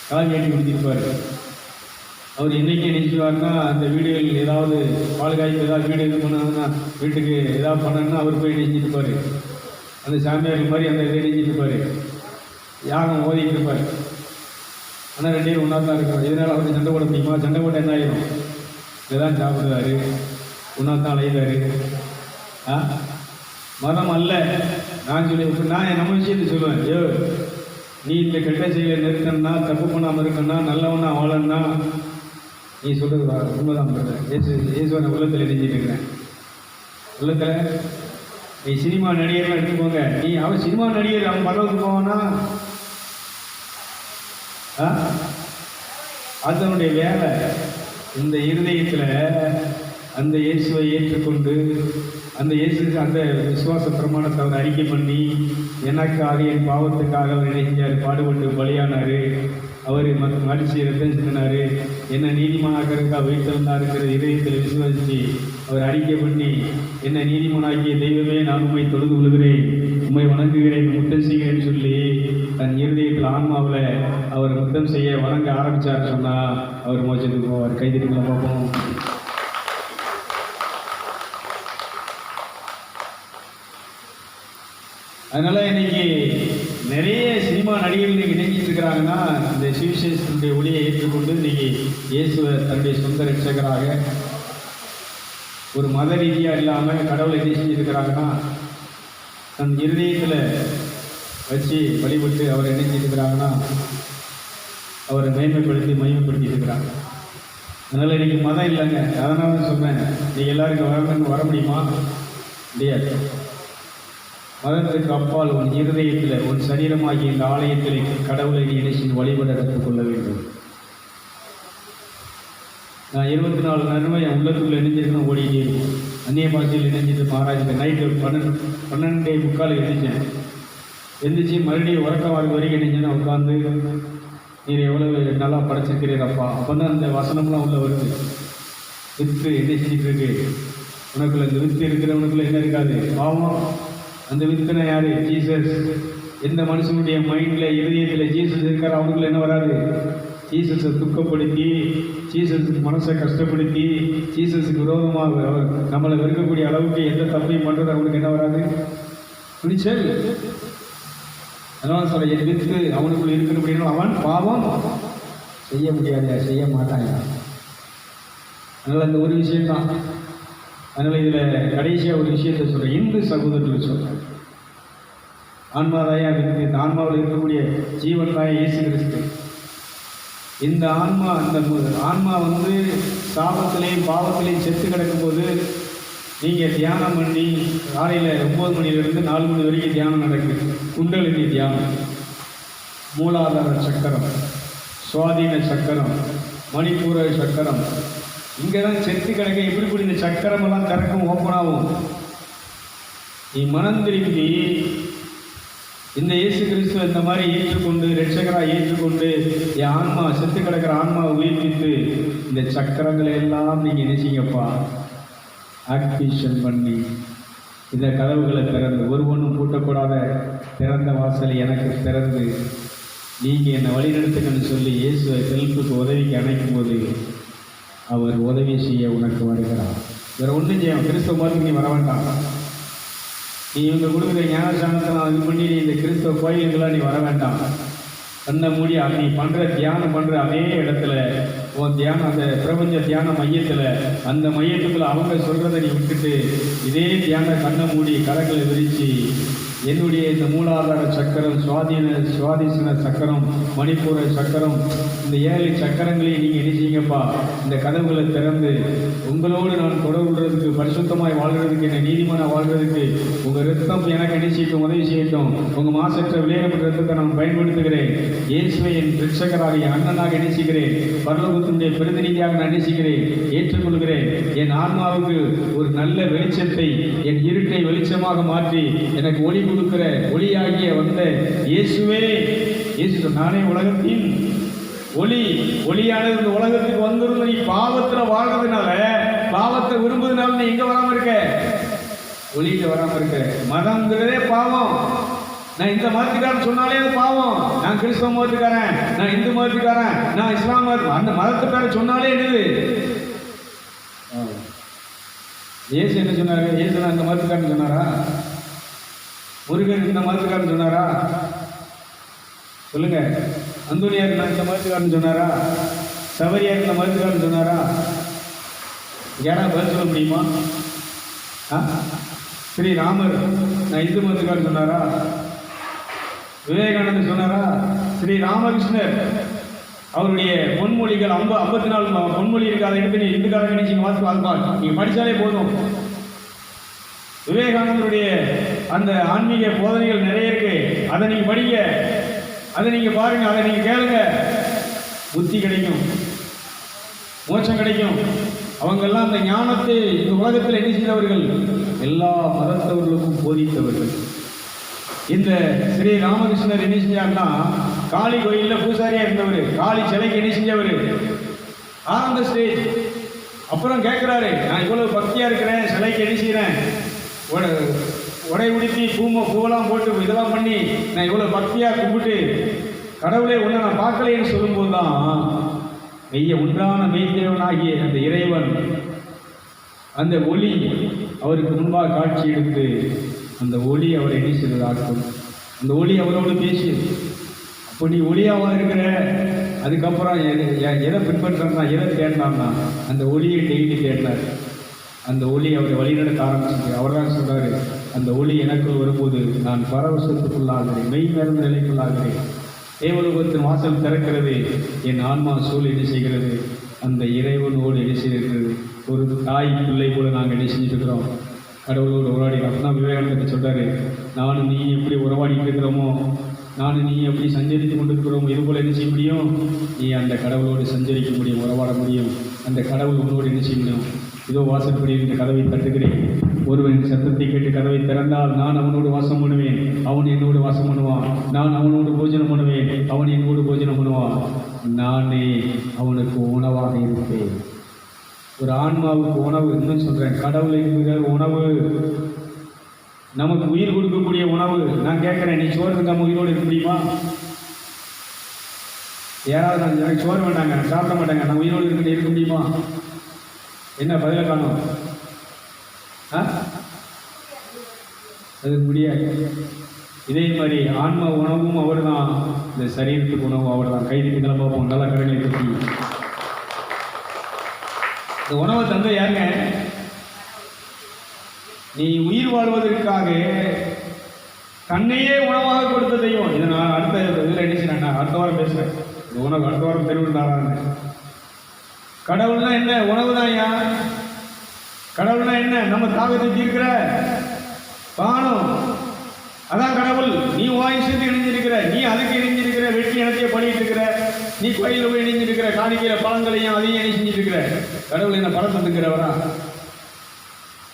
கால் ஏற்றி கொடுத்திருப்பார். அவர் என்னைக்கு நினைச்சுவாருன்னா அந்த வீடுகள் ஏதாவது பால்காய்க்கு ஏதாவது வீடு இது பண்ணாங்கன்னா, வீட்டுக்கு ஏதாவது பண்ணணும்னா அவர் போய் நெஞ்சிருப்பார். அந்த சாமியார் மாதிரி அந்த இதை நெஞ்சிருப்பார், யாகம் ஓதிட்டு இருப்பார். ஆனால் 2 பேரும் ஒன்றா தான் இருக்கிறோம். இதனால் அவருக்கு சண்டை போட முடியுமா? சண்டை போட்ட என்ன ஆயிரும்? இதுதான் சாப்பிடுறாரு, ஒன்றா தான் அலைகிறாரு. மதம் அல்ல. நான் சொல்லி நான் நம்ம விஷயத்தை சொல்லுவேன். ஐயோ, நீ இந்த கெட்ட செயலை நிறுத்தணும்னா, தப்பு பண்ணாமல் இருக்கணும்னா, நல்லவனா வாழணும்னா நீ சொல்கிறது உண்மைதான் பண்ணுறேன். இயேசுவை நான் உள்ளத்தில் எழுதிட்டு இருக்கிறேன். உள்ளத்தில் நீ சினிமா நடிகர்லாம் எடுத்துக்கோங்க. நீ அவன் சினிமா நடிகர், அவன் பரவத்துக்கு போவானா? அதனுடைய வேலை இந்த இருதயத்தில் அந்த இயேசுவை ஏற்றுக்கொண்டு, அந்த இயேசுக்கு அந்த விசுவாச பிரமாணத்தை அவர் அறிக்கை பண்ணி, எனக்காக என் பாவத்துக்காக அவர் நினைச்சார், பாடுபட்டு பலியானார், அவர் மடிச்சு ரத்தம் சிந்தினார், என்ன நீதிமானாக்கிறதுக்காக வீட்டில் இருக்கிற இதயத்தில் விசுவாசித்து அவர் அறிக்கை பண்ணி, என்ன நீதிமானாக்கிய தெய்வமே, நான் உண்மை தொழுது கொள்கிறேன், உண்மை வணங்குகிறேன், முத்தம் செய்கிறேன்னு சொல்லி தன் இருதயத்தில் ஆன்மாவில் அவர் முத்தம் செய்ய வணங்க ஆரம்பித்தார் சொன்னால் அவர் மோட்சத்துக்கு போவார். கைதிரிகளை பார்ப்போம். அதனால் இன்னைக்கு நிறைய சினிமா நடிகர்கள் இன்னைக்கு இணைஞ்சிட்டு இருக்கிறாங்கன்னா, இந்த சுவிசேஷத்தினுடைய ஒளியை ஏற்றுக்கொண்டு இன்னைக்கு இயேசுவை தன்னுடைய சொந்த ரட்சகராக ஒரு மத ரீதியாக இல்லாமல் கடவுளை என்ன செஞ்சுருக்கிறாங்கன்னா, தன் இருதயத்தில் வச்சு வழிபட்டு அவர் என்ன செஞ்சுருக்கிறாங்கன்னா அவரை மகிமைப்படுத்தி இருக்கிறாங்க. அதனால் இன்றைக்கி மதம் இல்லைங்க. அதனால தான் சொன்னேன், நீங்கள் எல்லாருக்கும் வர முடியுமா? முடியாது. மதத்திற்கு அப்பால் உன் இருதயத்தில், உன் சரீரமாகிய இந்த ஆலயத்தில் கடவுளை நீ இணைச்சி வழிபட கற்றுக்கொள்ள வேண்டும். நான் 24 நேரமும் என் உள்ளத்துக்குள்ளே இணைஞ்சிருக்கணும், ஓடிக்கிட்டே இருக்கும். அந்நிய பாஷையில் இணைஞ்சிட்டு ஆராய்ச்சி நைட்டு 12:45 எழுந்திரிச்சேன். எழுந்திரிச்சு மறுபடியும் உறக்கம் வர வரைக்கும் இணைஞ்சேன்னா உட்காந்து, நீர் எவ்வளவு நல்லா படைச்சிருக்கிறீரப்பா. அப்போ தான் அந்த வசனம்லாம் உள்ளே வருது. வித்து என்ன செஞ்சுட்டு இருக்கு உனக்குள்ள, இந்த வித்து இருக்கிறவனுக்குள்ள என்ன இருக்காது? பாவம். அந்த வித்துனா யாரு? ஜீசஸ். எந்த மனுஷனுடைய மைண்டில் இருதயத்தில் ஜீசஸ் இருக்கார், அவனுக்குள்ள என்ன வராது? ஜீசஸை துக்கப்படுத்தி, ஜீசஸுக்கு மனசை கஷ்டப்படுத்தி, ஜீசஸுக்கு விரோதமாக அவர் நம்மளை வெறுக்கக்கூடிய அளவுக்கு எந்த தப்பையும் பண்ணுறது அவனுக்கு என்ன வராது? துணிச்சல். அதனால சொல்ல, என் வித்து அவனுக்குள்ள இருக்கணும் அப்படின்னா அவன் பாவம் செய்ய முடியாது, செய்ய மாட்டாங்க. அதனால் அந்த ஒரு விஷயம்தான். அதனால் இதில் கடைசியாக ஒரு விஷயத்தை சொல்கிறேன். இந்து சகோதரர்கள் சொல்கிறேன், ஆன்மாதாயா இருக்குது. இந்த ஆன்மாவில் இருக்கக்கூடிய ஜீவன் தாயா இயேசு கிறிஸ்து. இந்த ஆன்மா, அந்த ஆன்மா சாபத்திலையும் பாவத்திலையும் செத்து கிடக்கும்போது நீங்கள் தியானம் பண்ணி காலையில் 9 மணிலேருந்து 4 மணி வரைக்கும் தியானம் நடக்குது. குண்டலினி தியானம், மூலாதார சக்கரம், சுவாதீன சக்கரம், மணிப்பூர சக்கரம். இங்கே தான் செத்து கிடக்க. எப்படி இந்த சக்கரமெல்லாம் திறக்கும், ஓப்பன் ஆகும். நீ மனம் திரும்பி இந்த இயேசு கிறிஸ்துவ இந்த மாதிரி ஏற்றுக்கொண்டு, ரட்சகராக ஏற்றுக்கொண்டு, என் ஆன்மா செத்து கிடக்கிற ஆன்மாவை உயிர்ப்பித்து இந்த சக்கரங்களை எல்லாம் நீங்கள் நினைச்சிங்கப்பா ஆக்டிவேஷன் பண்ணி இந்த கதவுகளை திறந்து, ஒருவனும் பூட்டக்கூடாத திறந்த வாசலை எனக்கு திறந்து நீங்கள் என்னை வழிநடத்துங்கன்னு சொல்லி இயேசுவை ஹெல்ப்புக்கு உதவிக்கு அணைக்கும் போது அவர் உதவி செய்ய உனக்கு வருகிறார். வேறு ஒன்றும் செய்ய கிறிஸ்தவ மாதிரி நீ வர வேண்டாம். நீ இவங்க கொடுக்குற ஞானஸ்தானத்தை நான் இது பண்ணி இந்த கிறிஸ்தவ கோயிலுக்கெல்லாம் நீ வர வேண்டாம். கண்ணை மூடி நீ பண்ணுற தியானம் பண்ணுற அதே இடத்துல உன் தியானம், அந்த பிரபஞ்ச தியான மையத்தில், அந்த மையத்துக்குள்ளே அவங்க சொல்கிறத நீ விட்டுட்டு இதே தியான கண்ணை மூடி கரங்களை விரித்து என்னுடைய இந்த மூலாதார சக்கரம், சுவாதீன சக்கரம், மணிப்பூர சக்கரம், இந்த 7 சக்கரங்களையும் நீங்கள் என்ன செய்யுங்கப்பா இந்த கதவுகளை திறந்து உங்களோடு நான் தொடர்புறதுக்கு, பரிசுத்தமாய் வாழ்கிறதுக்கு, என்னை நீதிமான வாழ்கிறதுக்கு உங்கள் ரத்தம் எனக்கு என்ன செய்யட்டும், உதவி செய்யட்டும். உங்கள் மாசற்ற விளையாட்டு ரத்தத்தை நான் பயன்படுத்துகிறேன். இயேசுவை என் ரட்சகராக, என் அண்ணனாக நேசிக்கிறேன். பரலோகத்தினுடைய பிரதிநிதியாக நான் நேசிக்கிறேன், ஏற்றுக்கொள்கிறேன். என் ஆன்மாவுக்கு ஒரு நல்ல வெளிச்சத்தை, என் இருட்டை வெளிச்சமாக மாற்றி எனக்கு ஒளி கொடுக்கிற ஒளியாகிய வந்த இயேசுவே, இயேசு நானே உலகத்தின் ஒளி. ஒளியானது இந்த உலகத்துக்கு வந்திருந்த நீ பாவத்தில் வாழ்றதுனால, பாவத்தை விரும்புறதுனால நீ எங்க வராம இருக்க? ஒளியில வராம இருக்க. மதம்ங்கிறதே பாவம். நான் இந்த மதத்துக்காரன் சொன்னாலே அது பாவம். நான் கிறிஸ்தவ மதத்துக்காரன், நான் இந்து மதத்துக்காரன், நான் இஸ்லாம் மதம், அந்த மதத்துக்காரன் சொன்னாலே என்னது? இயேசு என்ன சொன்னாரு? இயேசு நான் இந்த மதத்துக்காரன் சொன்னாரா? முருகன் இந்த மதத்துக்காரன் சொன்னாரா? சொல்லுங்க. அந்தோனியார் நான் இந்த மதத்துக்காரன் சொன்னாரா? சபரியார் இந்த மதத்துக்காரன் சொன்னாரா? யாரா பதில் சொல்ல முடியுமா? ஸ்ரீராமர் நான் இந்து மதத்துக்காரன் சொன்னாரா? விவேகானந்தர் சொன்னாரா? ஸ்ரீ ராமகிருஷ்ணர் அவருடைய பொன்மொழிகள் 54 பொன்மொழி இருக்காத எடுத்து நீ இந்துக்காரங்க நினைச்சிங்க வாசி பார்ப்பாங்க. நீங்க படித்தாலே போதும். விவேகானந்தருடைய அந்த ஆன்மீக போதனைகள் நிறைய இருக்கு. அதை நீங்க படிங்க, அதை நீங்க பாருங்க, அதை நீங்க கேளுங்க. புத்தி கிடைக்கும், மோட்சம் கிடைக்கும். அவங்கெல்லாம் அந்த ஞானத்தை இந்த உலகத்தில் என்ன செய்தவர்கள்? எல்லா மதத்தவர்களுக்கும் போதித்தவர்கள். இந்த ஸ்ரீ ராமகிருஷ்ணர் என்ன செஞ்சார்னா, காளி கோயிலில் பூசாரியா இருந்தவர், காளி சிலைக்கு என்ன செஞ்சவர், ஆரம்ப ஸ்டேஜ். அப்புறம் கேட்குறாரு, நான் இவ்வளவு பக்தியா இருக்கிறேன், சிலைக்கு என்ன செய்கிறேன், உடை உடுத்தி பூவெல்லாம் போட்டு இதெல்லாம் பண்ணி நான் இவ்வளோ பக்தியாக கும்பிட்டு கடவுளே ஒன்று நான் பார்க்கலைன்னு சொல்லும்போது தான் ஒன்றான மெய்தேவனாகிய அந்த இறைவன் அந்த ஒளி அவருக்கு முன்பாக காட்சி எடுத்து அந்த ஒளி அவரை என்ன செய்ததாக்கும். அந்த ஒளி அவரோடு பேசியது. அப்போ நீ ஒளியாவாக இருக்கிற, அதுக்கப்புறம் எதை பின்பற்றான்னா, எதை தேடினான்னா அந்த ஒளியை டெய்லி தேடினார். அந்த ஒளி அவரை வழிநடத்த ஆரம்பிச்சு. அவர் தான் சொல்றாரு, அந்த ஒளி எனக்குள் வரும்போது நான் பரவசத்துக்குள்ளாகிறேன், மெய் மறந்த நிலைக்குள்ளாகிறேன். தேவலோகத்தின் வாசல் திறக்கிறது, என் ஆன்மா சூழ் என்ன செய்கிறது, அந்த இறைவனோடு என்ன செய்திருக்கிறது. ஒரு தாய் பிள்ளை போல நாங்கள் என்ன செஞ்சுருக்கிறோம், கடவுளோடு உறவாடி. அப்படின்னா விவேகானந்தர் சொல்றாரு, நானும் நீ எப்படி உறவாடிட்டு இருக்கிறோமோ நானும் நீ எப்படி சஞ்சரித்து கொண்டிருக்கிறோம், இது போல என்ன செய்ய முடியும்? நீ அந்த கடவுளோடு சஞ்சரிக்க முடியும், உறவாட முடியும். அந்த கடவுள் உன்னோடு என்ன செய்ய முடியும்? இதோ வாசற்படி இந்த கதவை தட்டுகிறேன், ஒருவன் சத்தத்தை கேட்டு கதவை திறந்தால் நான் அவனோடு வாசம் பண்ணுவேன், அவன் என்னோடு வாசம் பண்ணுவான். நான் அவனோடு போஜனம் பண்ணுவேன், அவன் என்னோடு போஜனம் பண்ணுவான். நானே அவனுக்கு உணவாக இருப்பேன். ஒரு ஆன்மாவுக்கு உணவு, இன்னும் சொல்றேன், கடவுள் என்கிற உணவு, நமக்கு உயிர் கொடுக்கக்கூடிய உணவு. நான் கேட்கிறேன், நீ சோறு இருக்காம உயிரோடு இருக்க முடியுமா? யாராவது நான் எனக்கு சோறு வேண்டாங்க, நான் சாப்பிட மாட்டேங்க, நான் உயிரோடு இருக்க முடியுமா? என்ன பதில காணும்? அது முடியாது. இதே மாதிரி ஆன்மா உணவும் அவர் தான், இந்த சரீரத்துக்கு உணவும் அவர் தான். கைதுக்கு நல்லா பார்ப்போம், நல்லா கடைகளை பற்றி. இந்த உணவை தந்தை யாருங்க? நீ உயிர் வாழ்வதற்காக தன்னையே உணவாக கொடுத்த தெய்வம். இதை நான் அடுத்த இதில் என்ன அடுத்த வாரம் பேசுகிறேன். இந்த உணவு அடுத்த வாரம் தெரிவித்தாராங்க. கடவுள்னா என்ன? உணவு தான். ஐயா கடவுள்னா என்ன? நம்ம தாகத்தை தீர்க்கிற பானம், அதான் கடவுள். நீ வாய்ஸுக்கு இணைஞ்சிருக்கிற, நீ அதுக்கு இணைஞ்சிருக்கிற, வெட்டி இனத்தையே பண்ணிட்டு இருக்கிற, நீ கோயிலில் போய் இணைஞ்சிருக்கிற, காணிக்கையில பழங்களையும் அதையும் இணை செஞ்சுட்டு இருக்கிற. கடவுள் என்ன பழம் தந்துக்கிறவரா?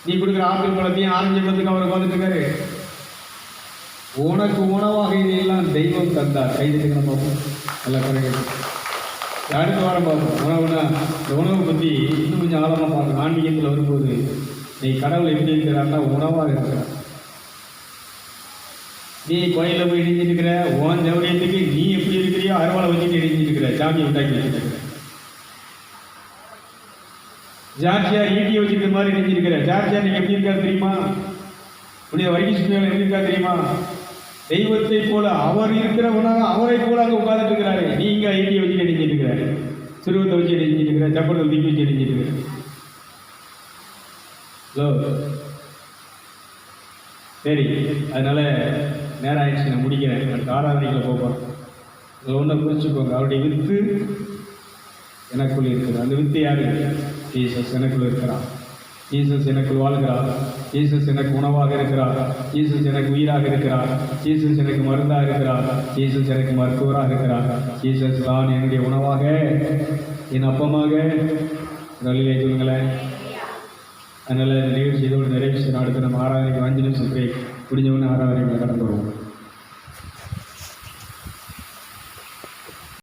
நீ கொடுக்குற ஆப்பிள் பழத்தையும் ஆரஞ்சு பழத்துக்கு அவர் உட்காந்துட்டு இருக்காரு. உனக்கு உணவாக இதையெல்லாம் தெய்வம் தந்தார். கைதுக்கு நம்ம பார்ப்போம், நல்லா கரெக்ட். அடுத்த வாரம் பார்ப்போம் உணவுனா. இந்த உணவை பற்றி இன்னும் கொஞ்சம் ஆழமாக பார்க்கணும். ஆன்மீகத்தில் வரும்போது நீ கடவுள் எப்படி இருக்கிறான்னா உணவாக இருக்கிறார். நீ கோயிலில் போய் இணைஞ்சிருக்கிற, உன் ஜவுரியத்துக்கு நீ எப்படி இருக்கிறியோ அறுவாலை வச்சுட்டு இணைஞ்சிருக்கிற, சாமியை உண்டாக்கி வச்சுருக்கிற. ஜார்ஜியார் ஈட்டியை வச்சுருக்க மாதிரி இணைஞ்சிருக்கிற. ஜார்ஜியார் நீங்கள் எப்படி இருக்காரு தெரியுமா? உடைய வர்க்கீஸ்மியால் எப்படி இருக்கா தெரியுமா? தெய்வத்தை போல அவர் இருக்கிற உணவு, அவரை போல அங்கே உட்கார்ந்துட்டு இருக்கிறாரு. நீ இங்கே ஈட்டியை வச்சு இணைஞ்சிட்டு இருக்கிற, சிறுவத்தை வச்சு இணைஞ்சிட்டு இருக்கிற, சப்பரத்தை தூக்கி வச்சு இணைஞ்சிட்டு இருக்கிற. சரி, அதனால நேரம் ஆயிடுச்சு, நான் முடிக்கிறேன். அடுத்த ஆராதனைகளை போகிறோம். அதில் ஒன்றை குறிச்சுக்கோங்க, அவருடைய வித்து எனக்குள் இருக்கிறார். அந்த வித்து யாரு? ஜீசஸ் எனக்குள் இருக்கிறார். ஜீசஸ் எனக்குள் வாழ்கிறார். ஜீசஸ் எனக்கு உணவாக இருக்கிறார். ஜீசஸ் எனக்கு உயிராக இருக்கிறார். ஜீசஸ் எனக்கு மருந்தாக இருக்கிறார். ஜீசஸ் எனக்கு மருத்துவராக இருக்கிறார். ஜீசஸ் தான் என்னுடைய உணவாக, என் அப்பமாக. நல்ல சொல்லுங்களேன். அதனால் இந்த நிகழ்ச்சி இதோடு நிறைவு செய்ய அடுத்து நம்ம ஆராதனைக்கு 5 நிமிஷம் பிரேக். முடிஞ்சவொன்னு ஆராதனைகளை கடந்து வருவோம்.